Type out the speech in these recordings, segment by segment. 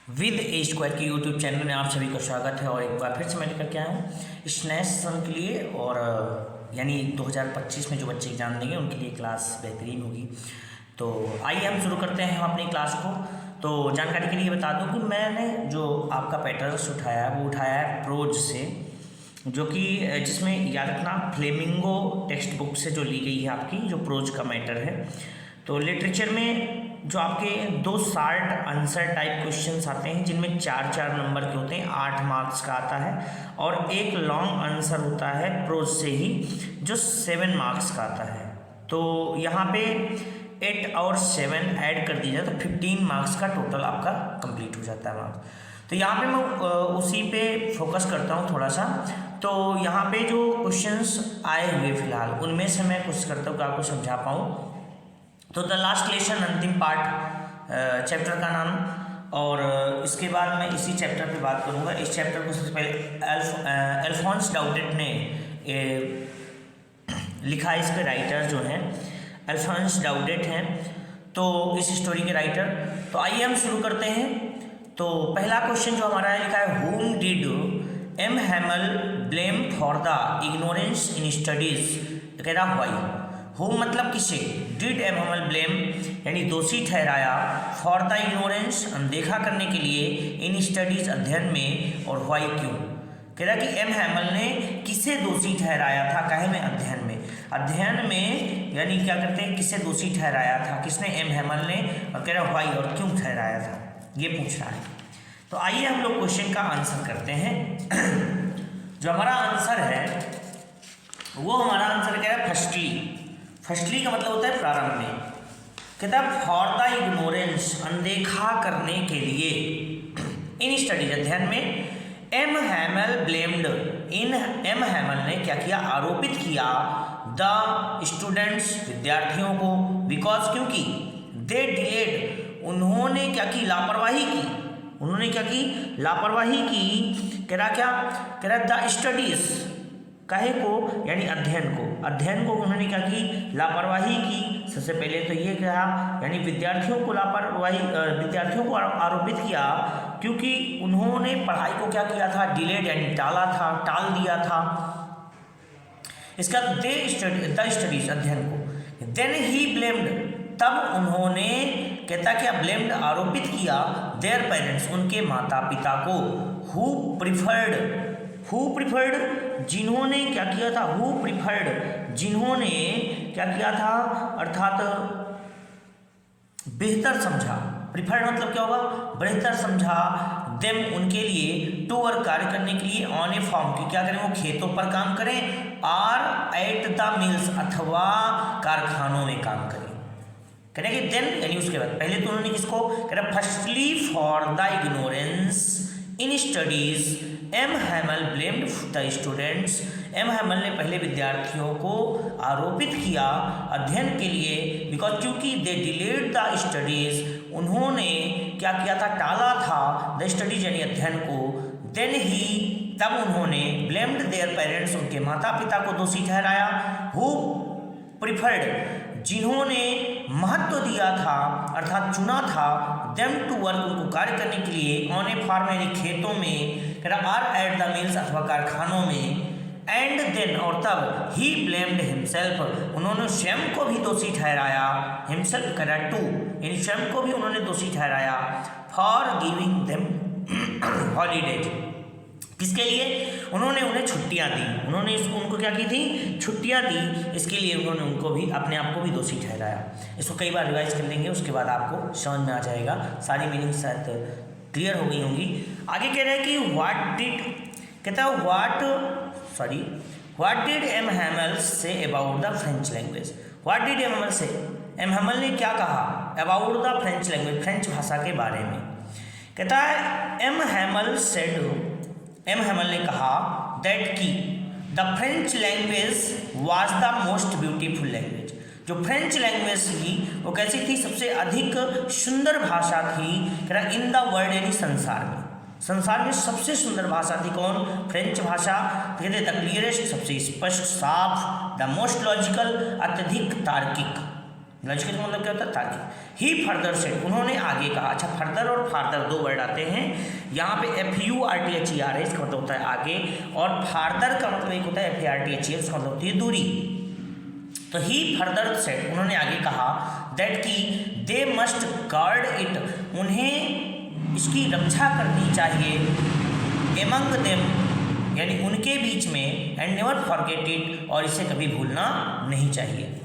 With A square के YouTube channel में आप सभी का स्वागत है। और एक बार फिर से मैं लेकर के आया हूँ इस नए सेशन के लिए। और यानी 2025 में जो बच्चे एग्जाम देंगे उनके लिए क्लास बेहतरीन होगी। तो आइए हम शुरू करते हैं अपनी क्लास को। तो जानकारी के लिए बता दूं कि मैंने जो आपका पैटर्न्स उठाया है वो उठाया है प्रोज से, जो कि जिसमें याद रखना फ्लेमिंगो टेक्स्ट बुक से जो ली गई है आपकी जो प्रोज का मैटर है। तो लिटरेचर में जो आपके दो शार्ट आंसर टाइप क्वेश्चंस आते हैं जिनमें 4-4 नंबर के होते हैं, 8 मार्क्स का आता है। और एक लॉन्ग आंसर होता है प्रोज से ही जो 7 मार्क्स का आता है। तो यहाँ पे 8 और 7 ऐड कर दिया जाए तो 15 मार्क्स का टोटल आपका कंप्लीट हो जाता है मार्क्स। तो यहाँ पे मैं उसी पे फोकस करता हूँ थोड़ा सा। तो यहाँ पे जो क्वेश्चंस आए हुए फिलहाल उनमें से मैं कोशिश करता हूँ कि आपको समझा पाऊँ। तो द लास्ट लेसन अंतिम पार्ट चैप्टर का नाम, और इसके बाद मैं इसी चैप्टर पे बात करूँगा। इस चैप्टर को सबसे पहले अल्फोंस डाउटेट ने लिखा है। इसके राइटर जो हैं अल्फोंस डाउटेट हैं, तो इस स्टोरी के राइटर। तो आइए हम शुरू करते हैं। तो पहला क्वेश्चन जो हमारा है लिखा है, whom did M. Hamel blame for the ignorance in studies? कह रहा why। whom मतलब किसे, did M. Hamel blame यानी दोषी ठहराया for the ignorance अनदेखा करने के लिए in studies अध्ययन में, और why क्यों। कह रहा कि M. Hamel ने किसे दोषी ठहराया था, काहे में, अध्ययन में। अध्ययन में यानी क्या करते हैं, किसे दोषी ठहराया था, किसने, M. Hamel ने। और कह रहा why और क्यों ठहराया था, ये पूछ रहा है। तो आइए हम लोग क्वेश्चन का आंसर करते हैं। जो हमारा आंसर है वो हमारा आंसर क्या है, फर्स्टली। फर्स्टली का मतलब होता है प्रारंभ में। कहता है फॉर द इग्नोरेंस अनदेखा करने के लिए इन स्टडीज अध्ययन में M. Hamel blamed M. Hamel ने क्या किया, आरोपित किया द स्टूडेंट्स विद्यार्थियों को, बिकॉज क्योंकि दे डिलेड उन्होंने क्या की, लापरवाही की। उन्होंने क्या की, लापरवाही की। कह रहा क्या, कह रहा द स्टडीज, काहे को यानी अध्ययन को, अध्ययन को उन्होंने क्या की, लापरवाही की। सबसे पहले तो ये कहा यानी विद्यार्थियों को लापरवाही, विद्यार्थियों को आरोपित किया क्योंकि उन्होंने पढ़ाई को क्या किया था, डिलेड यानी टाला था, टाल दिया था। इसका द स्टडीज अध्ययन को। देन ही ब्लेम्ड, तब उन्होंने कहता क्या, ब्लेम्ड आरोपित किया देयर पेरेंट्स उनके माता पिता को, हु प्रिफर्ड जिन्होंने क्या किया था, हु प्रिफर्ड जिन्होंने क्या किया था, अर्थात बेहतर समझा। प्रिफर्ड मतलब क्या होगा, बेहतर समझा। देम उनके लिए, टू वर्क कार्य करने के लिए, ऑन ए फार्म की क्या करें, वो खेतों पर काम करें, आर एट द मिल्स अथवा कारखानों में काम करें। करेंगे देन यानी उसके बाद। पहले तो उन्होंने किसको, कह रहा firstly for the ignorance in studies M. Hamel blamed the students. M. Hamel ने पहले विद्यार्थियों को आरोपित किया अध्ययन के लिए, बिकॉज क्योंकि दे डिलेड द स्टडीज उन्होंने क्या किया था, टाला था, द स्टडीज यानी अध्ययन को। देन ही, तब उन्होंने ब्लेम्ड देयर पेरेंट्स उनके माता पिता को दोषी ठहराया, हु प्रिफर्ड जिन्होंने महत्व दिया था अर्थात चुना था, देम टू वर्क उनको कार्य करने के लिए, ऑन ए फार्म यानी खेतों में, आर एट द मिल्स अथवा कारखानों में। एंड देन और तब, ही ब्लेम्ड हिमसेल्फ उन्होंने स्वयं को भी दोषी ठहराया, हिमसेल्फ करा टू यानी स्वयं को भी उन्होंने दोषी ठहराया, फॉर गिविंग देम हॉलीडेज किसके लिए, उन्होंने उन्हें छुट्टियां दी। उन्होंने उनको क्या की थी, छुट्टियां दी। इसके लिए उन्होंने उनको भी, अपने आप को भी दोषी ठहराया। इसको कई बार रिवाइज कर लेंगे, उसके बाद आपको समझ में आ जाएगा, सारी मीनिंग शायद क्लियर हो गई होंगी। आगे कह रहे हैं कि what did M. Hamel say about the French language. What did M. Hamel से, M. Hamel ने क्या कहा about the French language, French भाषा के बारे में। कहता है M. Hamel ने कहा दैट की the French language was the most beautiful language. जो फ्रेंच लैंग्वेज थी वो कैसी थी, सबसे अधिक सुंदर भाषा थी इन द वर्ल्ड यानी संसार में। संसार में सबसे सुंदर भाषा थी कौन, फ्रेंच भाषा। कहते द क्लियरेस्ट सबसे स्पष्ट साफ, द मोस्ट लॉजिकल अत्यधिक तार्किक, लॉजिकल का मतलब क्या होता है? तार्किक। ही फर्दर सेड, उन्होंने आगे कहा। अच्छा, फर्दर और फार्दर दो वर्ड आते हैं यहाँ पे। FURTHER इसका मतलब होता है आगे, और फार्दर का मतलब एक होता है FARTHER, उसका मतलब होती है दूरी। तो ही फर्दर सेड, उन्होंने आगे कहा, दैट की दे मस्ट गार्ड इट, उन्हें इसकी रक्षा करनी चाहिए, एमंग देम यानी उनके बीच में, एंड नेवर फॉरगेट इट, और इसे कभी भूलना नहीं चाहिए।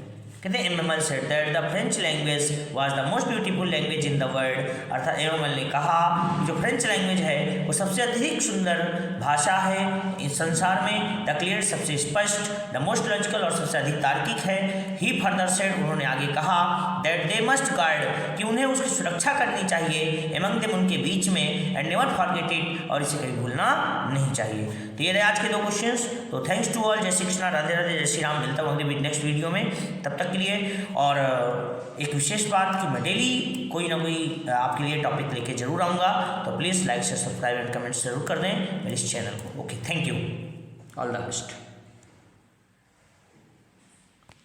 कहते हैं MML said that the French language was the most beautiful language in the world, अर्थात एमएमएल ने कहा जो फ्रेंच लैंग्वेज है वो सबसे अधिक सुंदर भाषा है इस संसार में। द क्लियर, सबसे स्पष्ट, द मोस्ट लॉजिकल, और सबसे अधिक तार्किक है। ही फर्दर सेड, उन्होंने आगे कहा, दैट दे मस्ट गार्ड, कि उन्हें उसकी सुरक्षा करनी चाहिए, एमंग देम, उनके बीच में, एंड नेवर फॉरगेट इट, और इसे कभी भूलना नहीं चाहिए। तो ये रहे आज के 2 क्वेश्चंस। तो थैंक्स टू ऑल, जय श्री कृष्णा, राधे राधे, जय श्री राम। मिलता हूँ अगले नेक्स्ट वीडियो में, तब तक के लिए। और एक विशेष बात कि मैं डेली कोई ना कोई आपके लिए टॉपिक लेके जरूर आऊँगा, तो please like share subscribe and comments जरूर कर दें मेरे इस चैनल को। Okay, thank you, all the best.